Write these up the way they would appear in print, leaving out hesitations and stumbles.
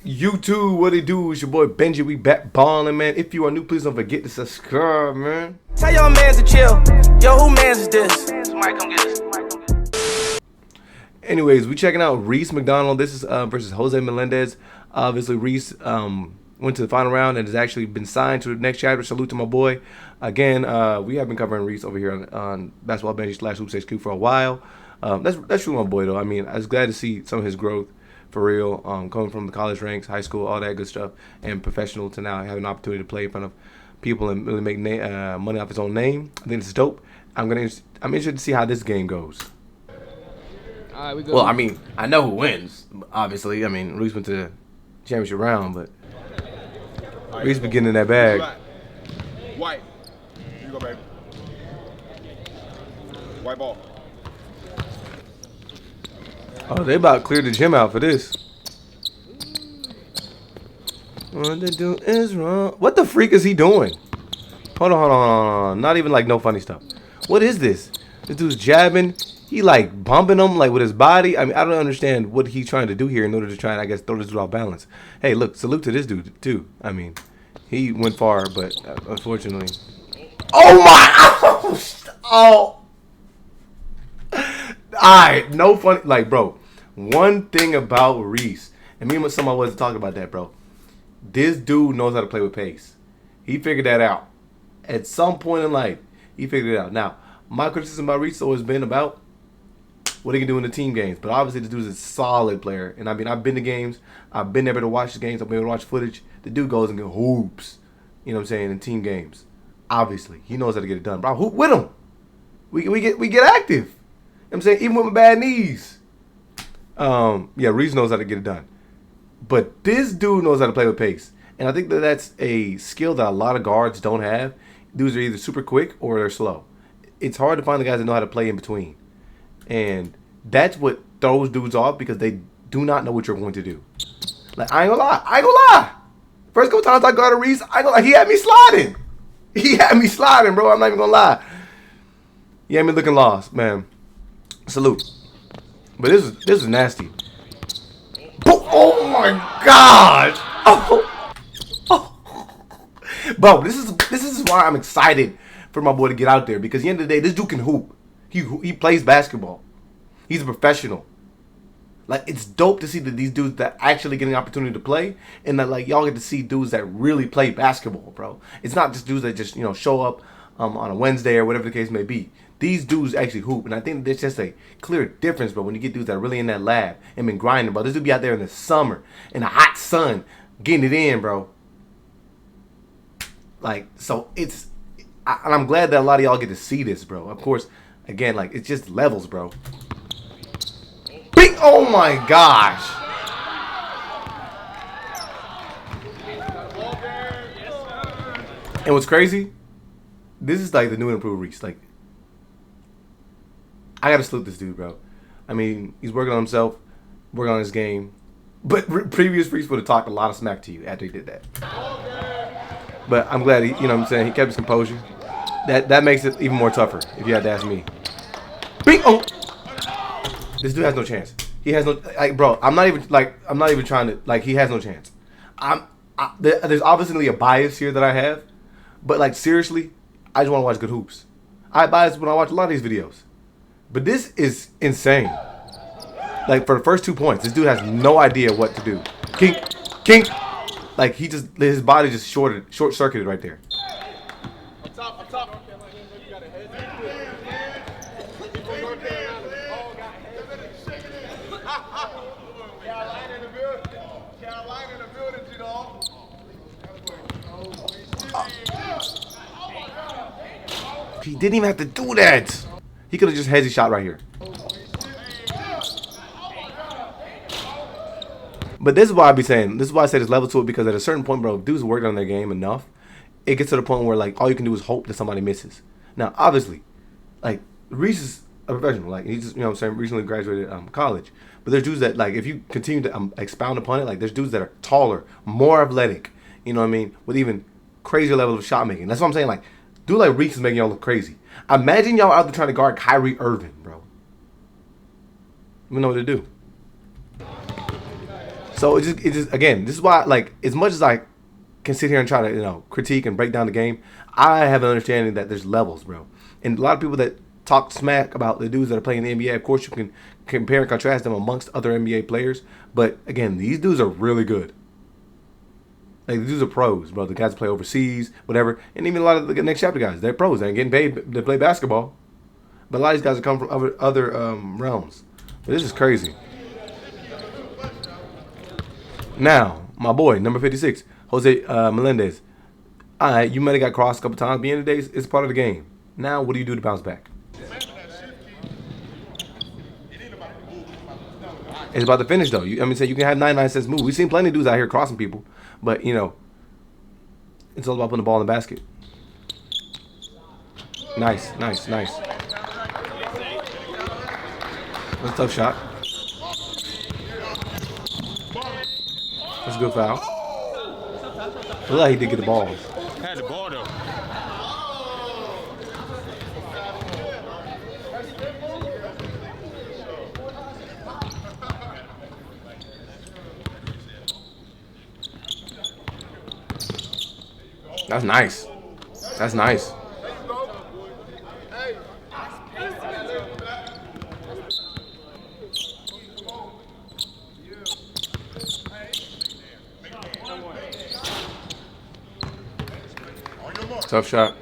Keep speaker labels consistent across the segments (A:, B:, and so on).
A: YouTube, what it do? It's your boy Benji. We back balling, man. If you are new, please don't forget to subscribe, man.
B: Tell your mans to chill. Yo, who mans is this? Somebody come get this.
A: Anyways, we checking out Reese McDonald. This is versus Jose Melendez. Obviously, Reese went to the final round and has actually been signed to the next chapter. Salute to my boy. Again, we have been covering Reese over here on Basketball Benji / Hoops HQ for a while. That's true, my boy, though. I mean, I was glad to see some of his growth. For real, coming from the college ranks, high school, all that good stuff, and professional to now have an opportunity to play in front of people and really make money off his own name. I think it's dope. I'm interested to see how this game goes.
C: All right, we go.
A: Well, I mean, I know who wins. Obviously, I mean, Reese went to the championship round, but Reese been getting in that bag.
D: White. Here you go, baby. White ball.
A: Oh, they about to clear the gym out for this. What they do is wrong. What the freak is he doing? Hold on. Not even like no funny stuff. What is this? This dude's jabbing. He like bumping him like with his body. I mean, I don't understand what he's trying to do here in order to try and, I guess, throw this dude off balance. Hey, look, salute to this dude too. I mean, he went far, but unfortunately. Oh my! Oh. Alright, no funny. Like, bro, one thing about Reese, and me and somebody wasn't talking about that, bro. This dude knows how to play with pace. He figured that out. At some point in life, he figured it out. Now, my criticism about Reese has always been about what he can do in the team games. But obviously, this dude is a solid player. And I mean, I've been to games. I've been able to watch the games. I've been able to watch footage. The dude goes and get hoops. You know what I'm saying? In team games. Obviously, he knows how to get it done. Bro, hoop with him. We get active. I'm saying, even with my bad knees. Yeah, Reese knows how to get it done. But this dude knows how to play with pace. And I think that that's a skill that a lot of guards don't have. Dudes are either super quick or they're slow. It's hard to find the guys that know how to play in between. And that's what throws dudes off because they do not know what you're going to do. Like, I ain't gonna lie. First couple times I guarded Reese, he had me sliding. He had me sliding, bro. I'm not even gonna lie. He had me looking lost, man. Salute. But this is nasty. Oh my god! Oh. Bro, this is why I'm excited for my boy to get out there, because at the end of the day, this dude can hoop. He plays basketball. He's a professional. Like, it's dope to see that these dudes that actually get an opportunity to play, and that like y'all get to see dudes that really play basketball, bro. It's not just dudes that just show up on a Wednesday or whatever the case may be. These dudes actually hoop, and I think there's just a clear difference, bro, when you get dudes that are really in that lab and been grinding, bro. This dude be out there in the summer, in the hot sun, getting it in, bro. Like, so and I'm glad that a lot of y'all get to see this, bro. Of course, again, like, it's just levels, bro. Oh my gosh. And what's crazy, this is like the new and improved Reese. Like, I gotta salute this dude, bro. I mean, he's working on himself, working on his game. But previous Reese would have talked a lot of smack to you after he did that. But I'm glad he, you know what I'm saying, he kept his composure. That makes it even more tougher, if you had to ask me. This dude has no chance. He has no, like, bro. I'm not even trying to, like, he has no chance. There's obviously a bias here that I have, but like, seriously, I just want to watch good hoops. I bias when I watch a lot of these videos, but this is insane. Like, for the first 2 points, this dude has no idea what to do. Kink, like, his body just short circuited right there.
D: Up top. Carolina in the building, G-Dog.
A: He didn't even have to do that. He could have just hezzy shot right here. But this is why I be saying, this is why I say there's level to it, because at a certain point, bro, if dudes work on their game enough, it gets to the point where, like, all you can do is hope that somebody misses. Now, obviously, like, Reese is a professional. Like, he just, recently graduated college. But there's dudes that, like, if you continue to expound upon it, like, there's dudes that are taller, more athletic, you know what I mean, with even crazier level of shot making. That's what I'm saying. Like, dude like Reese is making y'all look crazy. Imagine y'all out there trying to guard Kyrie Irving, bro. You know what to do. So it just again, this is why, like, as much as I can sit here and try to, critique and break down the game, I have an understanding that there's levels, bro. And a lot of people that talk smack about the dudes that are playing in the NBA, of course you can compare and contrast them amongst other NBA players. But again, these dudes are really good. Like, these dudes are pros, bro. The guys that play overseas, whatever. And even a lot of the next chapter guys, they're pros. They ain't getting paid to play basketball. But a lot of these guys come from other realms. But this is crazy. Now, my boy, number 56, Jose Melendez. All right, you might have got crossed a couple times. But at the end of the day, it's part of the game. Now, what do you do to bounce back? It's about the finish, though. You can have 99 cents move. We've seen plenty of dudes out here crossing people. But, it's all about putting the ball in the basket. Nice. That's a tough shot. That's a good foul. Look like he did get the ball.
E: Had the ball, though.
A: That's nice. That's nice. Tough shot.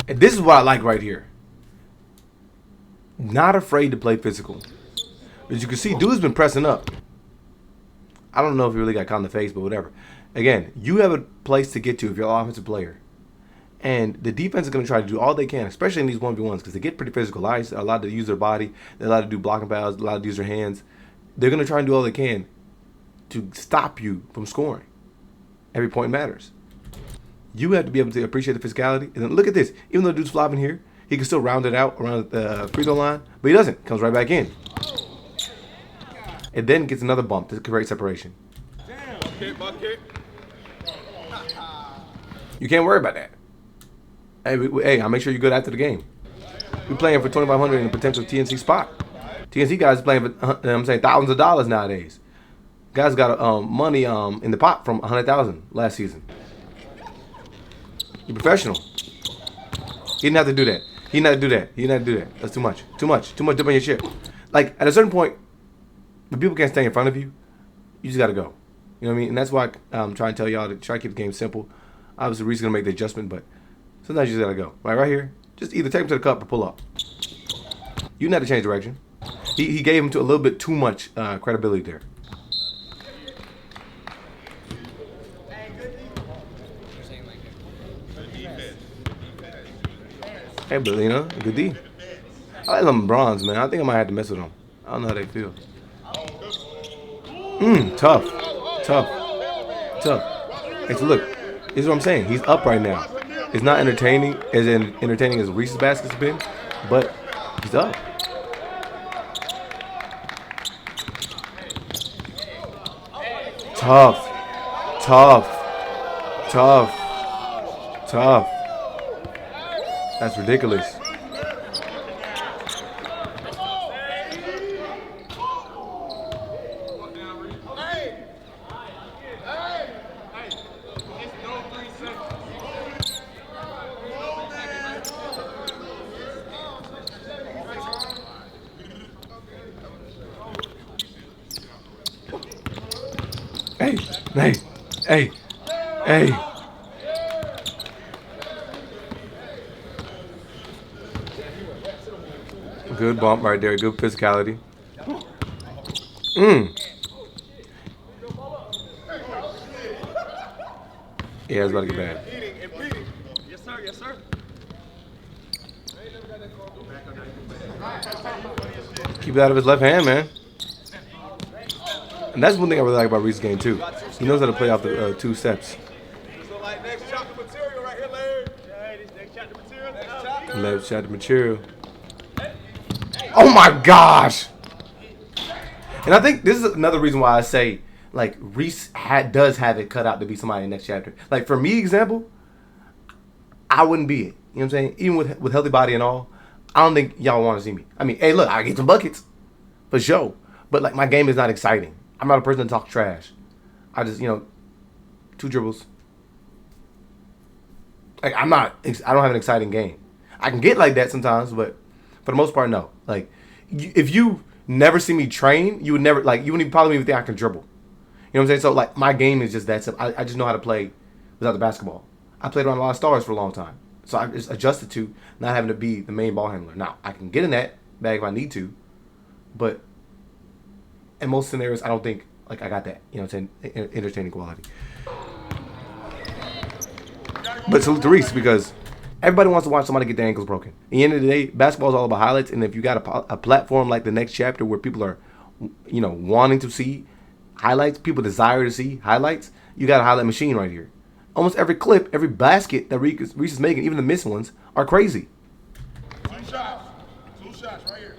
A: And this is what I like right here. Not afraid to play physical. As you can see, dude's been pressing up. I don't know if he really got caught in the face, but whatever. Again, you have a place to get to if you're an offensive player. And the defense is going to try to do all they can, especially in these 1v1s, because they get pretty physical. They're allowed to use their body. They're allowed to do blocking fouls. They're allowed to use their hands. They're going to try and do all they can to stop you from scoring. Every point matters. You have to be able to appreciate the physicality. And then look at this. Even though the dude's flopping here, he can still round it out around the free throw line, but he doesn't. Comes right back in. And then gets another bump to create separation. You can't worry about that. Hey, I'll make sure you're good after the game. We're playing for $2,500 in a potential TNC spot. TNC guys playing for thousands of dollars nowadays. Guys got money in the pot from $100,000 last season. You're professional. He didn't have to do that. He didn't have to do that. That's too much. Too much dip on your chip. Like, at a certain point, when people can't stay in front of you, you just got to go. You know what I mean? And that's why I'm trying to tell y'all to try to keep the game simple. Obviously, Reese is going to make the adjustment, but sometimes you just got to go. Right here, just either take him to the cup or pull up. You didn't have to change direction. He gave him a little bit too much credibility there. Hey, Belina, good D. I like them bronze, man. I think I might have to mess with them. I don't know how they feel. Tough. Hey, so look, this is what I'm saying. He's up right now. It's not entertaining as Reese's basket's been, but he's up. Tough. That's ridiculous. Hey. Good bump right there. Good physicality. Yeah, it's about to get bad.
D: Yes, sir.
A: Keep it out of his left hand, man. And that's one thing I really like about Reese's game, too. He knows how to play off the two steps.
D: So, like, next chapter material right here, Larry. Hey, this next chapter material.
A: Next chapter material. Oh, my gosh. And I think this is another reason why I say, like, Reese does have it cut out to be somebody in the next chapter. Like, for me, example, I wouldn't be it. You know what I'm saying? Even with healthy body and all, I don't think y'all want to see me. I mean, hey, look, I get some buckets for sure, but like my game is not exciting. I'm not a person to talk trash. I just, 2 dribbles. Like I don't have an exciting game. I can get like that sometimes, but for the most part, no. Like if you never see me train, you wouldn't probably even think I can dribble. You know what I'm saying? So like my game is just that simple. I just know how to play without the basketball. I played around a lot of stars for a long time. So I just adjusted to not having to be the main ball handler. Now, I can get in that bag if I need to, but in most scenarios, I don't think like I got that, entertaining quality. But salute to Reese, because everybody wants to watch somebody get their ankles broken. At the end of the day, basketball is all about highlights, and if you got a platform like the next chapter where people are, wanting to see highlights, people desire to see highlights, you got a highlight machine right here. Almost every clip, every basket that Reese is making, even the missed ones, are crazy.
D: 2 shots. 2 shots right here.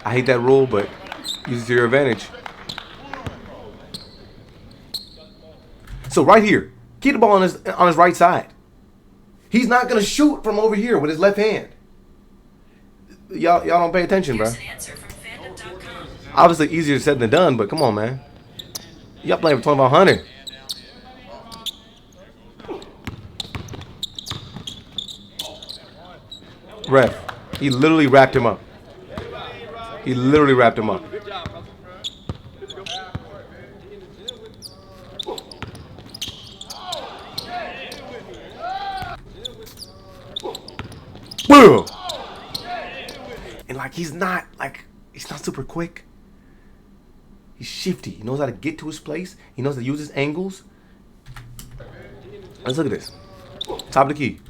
A: I hate that rule, but use it to your advantage. So right here, keep the ball on his right side. He's not gonna shoot from over here with his left hand. Y'all don't pay attention, bro. Obviously easier said than done, but come on, man. Y'all playing for 2,500. Ref, he literally wrapped him up. He literally wrapped him up. Boom! And like he's not super quick. He's shifty. He knows how to get to his place. He knows how to use his angles. Let's look at this. Top of the key.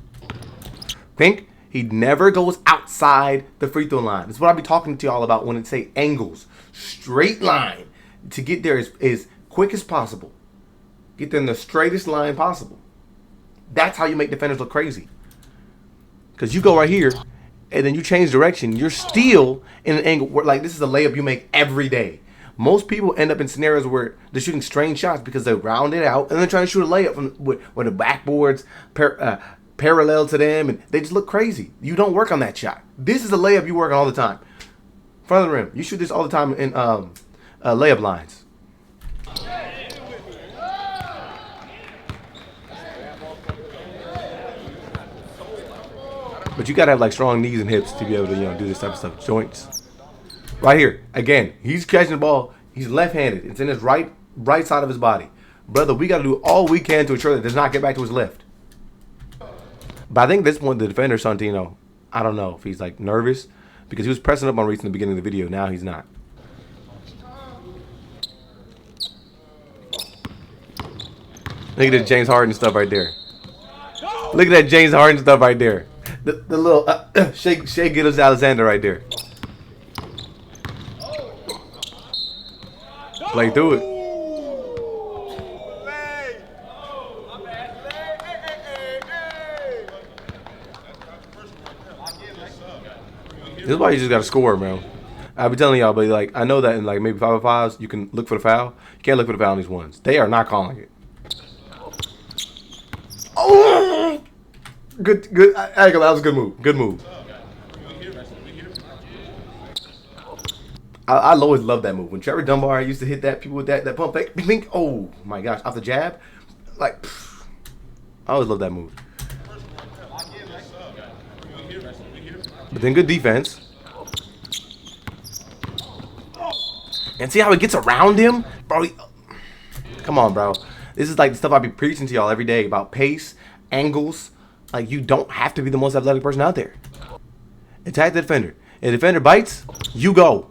A: Pink, he never goes outside the free throw line. That's what I'll be talking to y'all about when it say angles. Straight line. To get there as quick as possible. Get there in the straightest line possible. That's how you make defenders look crazy. Because you go right here, and then you change direction. You're still in an angle where, like, this is a layup you make every day. Most people end up in scenarios where they're shooting strange shots because they round it out and they're trying to shoot a layup from where the backboard's parallel to them, and they just look crazy. You don't work on that shot. This is a layup you work on all the time. Front of the rim. You shoot this all the time in layup lines. But you gotta have like strong knees and hips to be able to do this type of stuff. Joints. Right here, again, he's catching the ball. He's left-handed. It's in his right side of his body. Brother, we got to do all we can to ensure that it does not get back to his left. But I think at this point, the defender, Santino, I don't know if he's like nervous because he was pressing up on Reese in the beginning of the video. Now he's not. Look at this James Harden stuff right there. Look at that James Harden stuff right there. The little Shea Gilgeous-Alexander right there. Play through it. This is why you just gotta score, man. I'll be telling y'all, but like I know that in like maybe 5-on-5s you can look for the foul. You can't look for the foul in these ones. They are not calling it. Oh, good. That was a good move. Good move. I always loved that move. When Trevor Dunbar used to hit that people with that pump fake, think, oh my gosh, off the jab, like I always loved that move. But then good defense. And see how he gets around him? Bro, come on, bro. This is like the stuff I be preaching to y'all every day about pace, angles. Like, you don't have to be the most athletic person out there. Attack the defender. If the defender bites, you go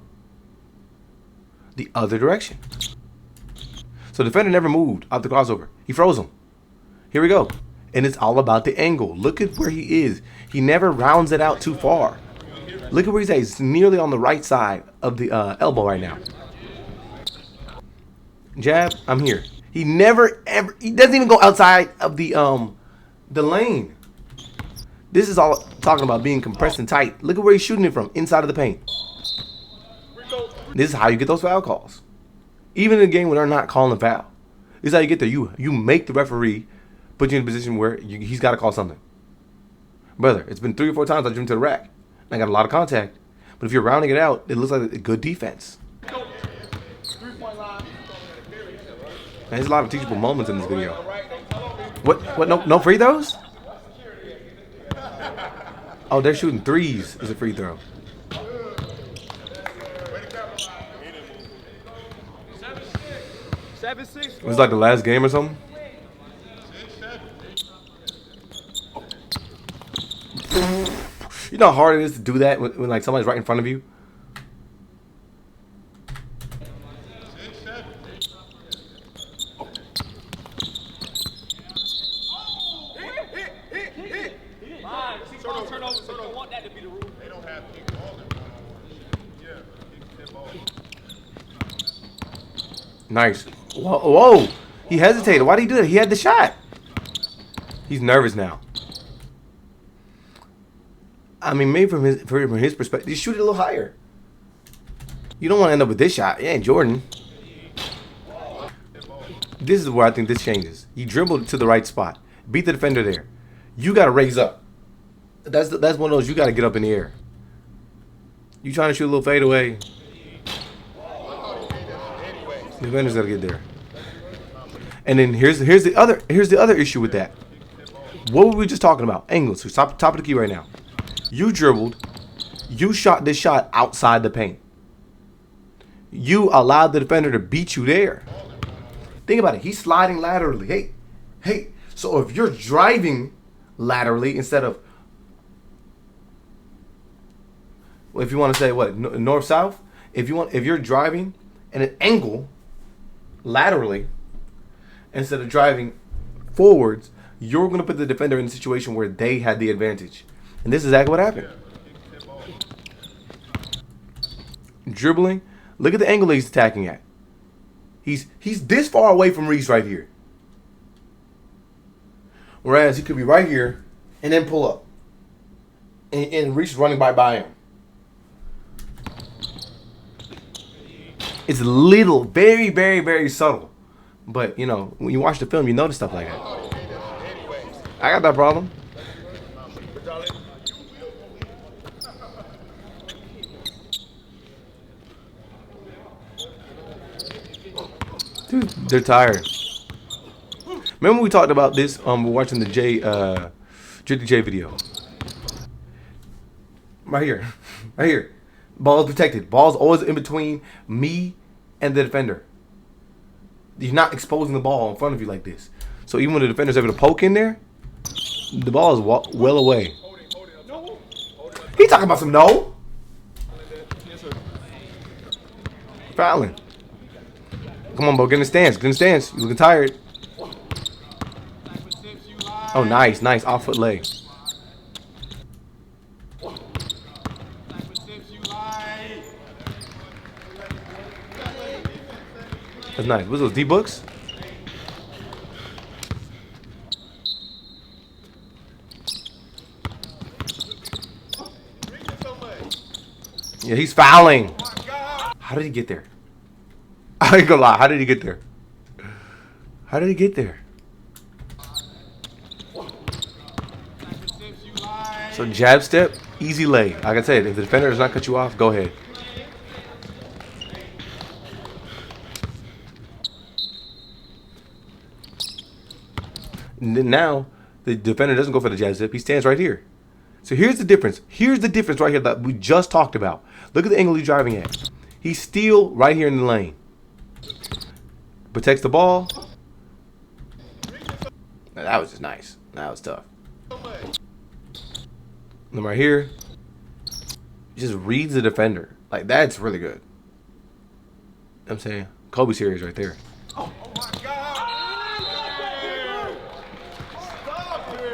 A: the other direction. So the defender never moved out the crossover. He froze him. Here we go. And it's all about the angle. Look at where he is. He never rounds it out too far. Look at where he's at. He's nearly on the right side of the elbow right now. Jab, I'm here. He never ever, he doesn't even go outside of the lane. This is all talking about being compressed and tight. Look at where he's shooting it from, inside of the paint. This is how you get those foul calls. Even in a game when they're not calling a foul. This is how you get there. You make the referee put you in a position where he's got to call something. Brother, it's been 3 or 4 times I drew him to the rack. I got a lot of contact. But if you're rounding it out, it looks like a good defense. There's a lot of teachable moments in this video. What? No free throws? Oh, they're shooting threes as a free throw. It was like the last game or something. You know how hard it is to do that when like somebody's right in front of you? Nice. Whoa. He hesitated. Why did he do that? He had the shot. He's nervous now. I mean, maybe from his perspective, just shoot it a little higher. You don't want to end up with this shot. Yeah, Jordan. This is where I think this changes. You dribbled to the right spot. Beat the defender there. You got to raise up. That's one of those you got to get up in the air. You trying to shoot a little fadeaway. The defender's got to get there. And then here's the other issue with that. What were we just talking about? Angles. So top of the key right now. You dribbled. You shot this shot outside the paint. You allowed the defender to beat you there. Think about it. He's sliding laterally. Hey. So if you're driving laterally instead of, well, if you want to say what, north south, if you're driving at an angle laterally instead of driving forwards, you're going to put the defender in a situation where they had the advantage. And this is exactly what happened. Dribbling. Look at the angle he's attacking at. He's this far away from Reese right here. Whereas he could be right here and then pull up. And Reese is running by him. It's little, very, very, very subtle. But, you know, when you watch the film, you notice stuff like that. I got that problem. Dude, they're tired. Remember we talked about this? We're watching the Drizzy J video. Right here. Ball is protected. Ball's always in between me and the defender. You're not exposing the ball in front of you like this. So even when the defender's able to poke in there, the ball is well away. He talking about some no. Fouling. Come on, bro. Get in the stance. You're looking tired. Oh, nice. Off-foot leg. That's nice. What's those, D-books? Yeah, he's fouling. How did he get there? I ain't gonna lie. How did he get there? So jab step, easy lay. Like I said, if the defender does not cut you off, go ahead. And then now the defender doesn't go for the jab step. He stands right here. So here's the difference. Here's the difference right here that we just talked about. Look at the angle he's driving at. He's still right here in the lane. Protects the ball. That was just nice. That was tough. And right here, just reads the defender. Like, that's really good. You know what I'm saying? Kobe series right there.
D: Oh my God! Stop it!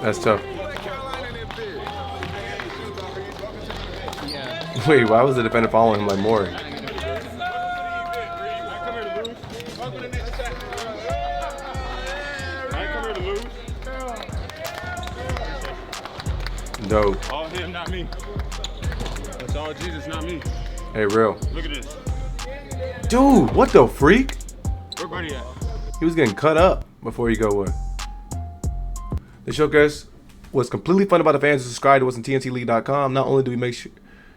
A: That's tough. Wait, why was the defender following him like more? Dope.
D: All him, not me. That's all Jesus, not me.
A: Hey, real.
D: Look at this.
A: Dude, what the freak?
D: Where Birdie at?
A: He was getting cut up before you go with. The showcase was completely funded by the fans who subscribed to us on TNTLeague.com. Not only do we make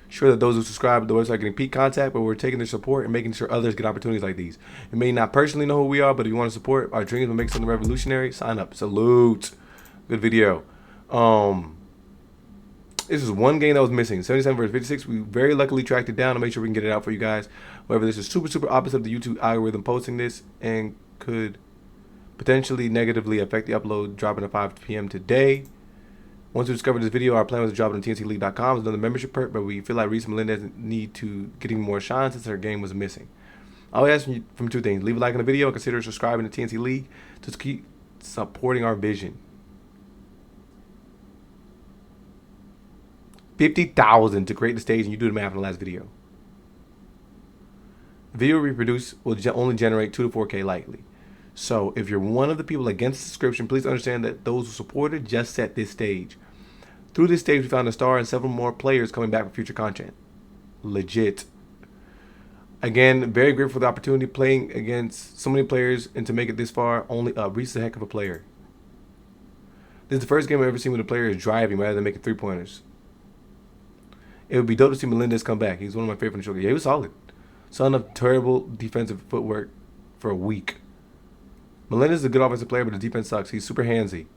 A: sure that those who subscribe to the website are getting peak contact, but we're taking their support and making sure others get opportunities like these. You may not personally know who we are, but if you want to support our dreams and make something revolutionary, sign up. Salute. Good video. This is one game that was missing. 77 versus 56. We very luckily tracked it down to make sure we can get it out for you guys. However, this is super opposite of the YouTube algorithm posting this and could potentially negatively affect the upload dropping at 5 p.m. today. Once we discovered this video, our plan was to drop it on TNTLeague.com. It's another membership perk, but we feel like Reese Melendez need to getting more shine since her game was missing. I'll ask you from two things. Leave a like on the video and consider subscribing to TNT League to keep supporting our vision. 50,000 to create the stage, and you do the math in the last video. The video we produce will only generate 2 to 4K likely. So if you're one of the people against the subscription, please understand that those who supported just set this stage. Through this stage, we found a star and several more players coming back for future content. Legit. Again, very grateful for the opportunity playing against so many players and to make it this far. Only Reese is a heck of a player. This is the first game I've ever seen where the player is driving rather than making 3-pointers. It would be dope to see Melendez come back. He's one of my favorite in the show. Yeah, he was solid. Son of terrible defensive footwork for a week. Melendez is a good offensive player, but the defense sucks. He's super handsy.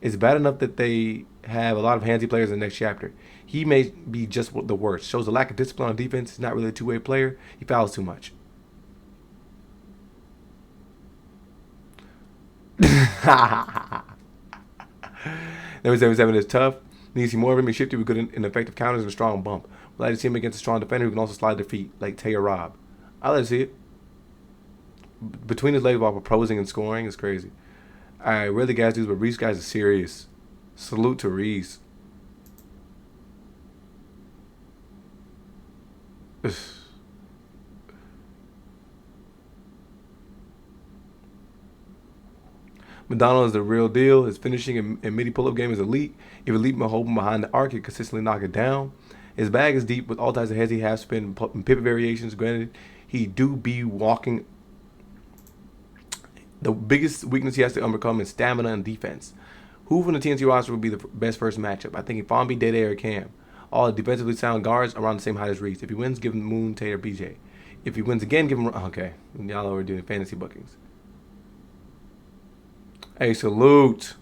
A: It's bad enough that they have a lot of handsy players in the next chapter. He may be just the worst. Shows a lack of discipline on defense. He's not really a two-way player. He fouls too much. Number 77 is tough. Need to see more of him. He's shifty with good and effective counters and a strong bump. We'd like to see him against a strong defender who can also slide their feet, like Taya Robb. I'd like to see it. Between his legs while proposing and scoring is crazy. Alright, really guys dudes, but Reese guys is serious. Salute to Reese. McDonald is the real deal. His finishing and midi pull-up game is elite. If elite holding behind the arc, he consistently knock it down. His bag is deep with all types of heavy half spin and pivot variations. Granted, he do be walking. The biggest weakness he has to overcome is stamina and defense. Who from the TNT roster would be the best first matchup? I think Fonby, Dede, or Cam. All defensively sound guards around the same height as Reese. If he wins, give him Moon, Tater, BJ. If he wins again, give him... Okay, y'all are doing fantasy bookings. Hey, salute.